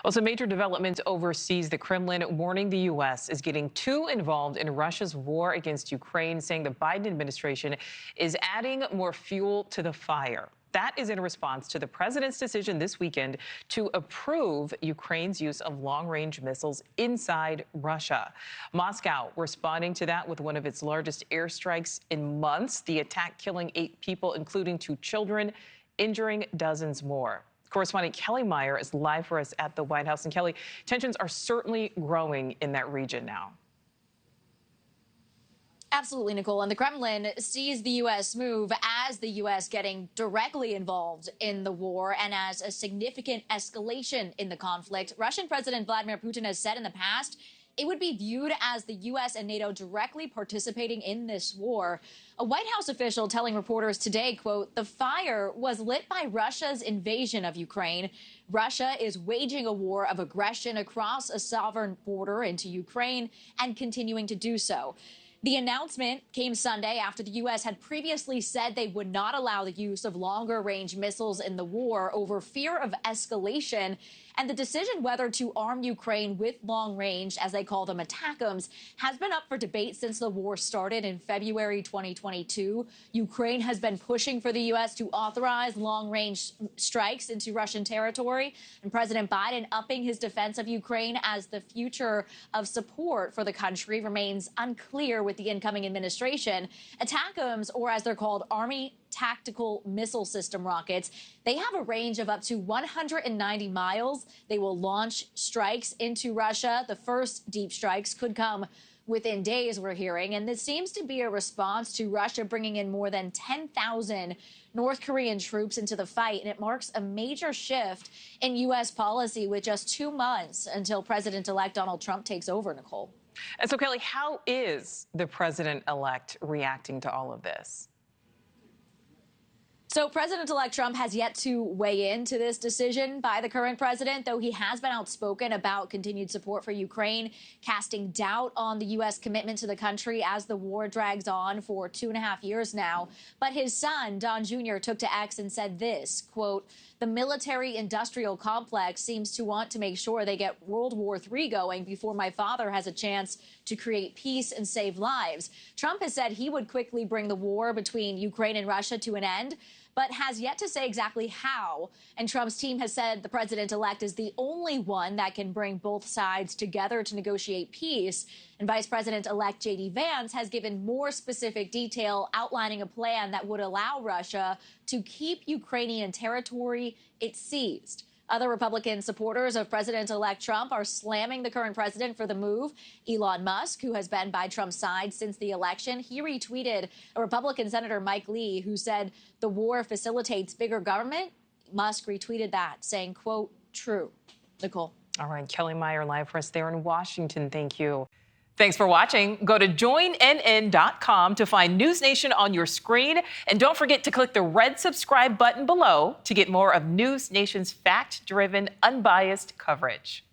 Well, some major developments overseas. The Kremlin warning the U.S. is getting too involved in Russia's war against Ukraine, saying the Biden administration is adding more fuel to the fire. That is in response to the president's decision this weekend to approve Ukraine's use of long-range missiles inside Russia. Moscow responding to that with one of its largest airstrikes in months. The attack killing 8 people, including 2 children, injuring dozens more. Correspondent Kellie Meyer is live for us at the White House. And Kellie, tensions are certainly growing in that region now. Absolutely, Nichole. And the Kremlin sees the U.S. move as the U.S. getting directly involved in the war and as a significant escalation in the conflict. Russian President Vladimir Putin has said in the past it would be viewed as the U.S. and NATO directly participating in this war. A White House official telling reporters today, quote, "The fire was lit by Russia's invasion of Ukraine. Russia is waging a war of aggression across a sovereign border into Ukraine and continuing to do so." The announcement came Sunday after the U.S. had previously said they would not allow the use of longer-range missiles in the war over fear of escalation. And the decision whether to arm Ukraine with long-range, as they call them, ATACMS, has been up for debate since the war started in February 2022. Ukraine has been pushing for the U.S. to authorize long-range strikes into Russian territory, and President Biden upping his defense of Ukraine as the future of support for the country remains unclear with the incoming administration. ATACMS, or as they're called, Army Tactical Missile System rockets, they have a range of up to 190 miles. They will launch strikes into Russia. The first deep strikes could come within days, we're hearing, and this seems to be a response to Russia bringing in more than 10,000 North Korean troops into the fight, and it marks a major shift in U.S. policy with just 2 months until President-elect Donald Trump takes over, Nichole. And so, Kellie, how is the president-elect reacting to all of this? So President-elect Trump has yet to weigh in to this decision by the current president, though he has been outspoken about continued support for Ukraine, casting doubt on the U.S. commitment to the country as the war drags on for 2.5 years now. But his son, Don Jr., took to X and said this, quote, "The military-industrial complex seems to want to make sure they get World War III going before my father has a chance to create peace and save lives." Trump has said he would quickly bring the war between Ukraine and Russia to an end, but has yet to say exactly how. And Trump's team has said the president-elect is the only one that can bring both sides together to negotiate peace. And Vice President-elect J.D. Vance has given more specific detail outlining a plan that would allow Russia to keep Ukrainian territory it seized. Other Republican supporters of President-elect Trump are slamming the current president for the move. Elon Musk, who has been by Trump's side since the election, he retweeted a Republican Senator Mike Lee, who said the war facilitates bigger government. Musk retweeted that, saying, quote, "True." Nichole. All right, Kellie Meyer live for us there in Washington. Thank you. Thanks for watching. Go to joinnn.com to find NewsNation on your screen. And don't forget to click the red subscribe button below to get more of NewsNation's fact-driven, unbiased coverage.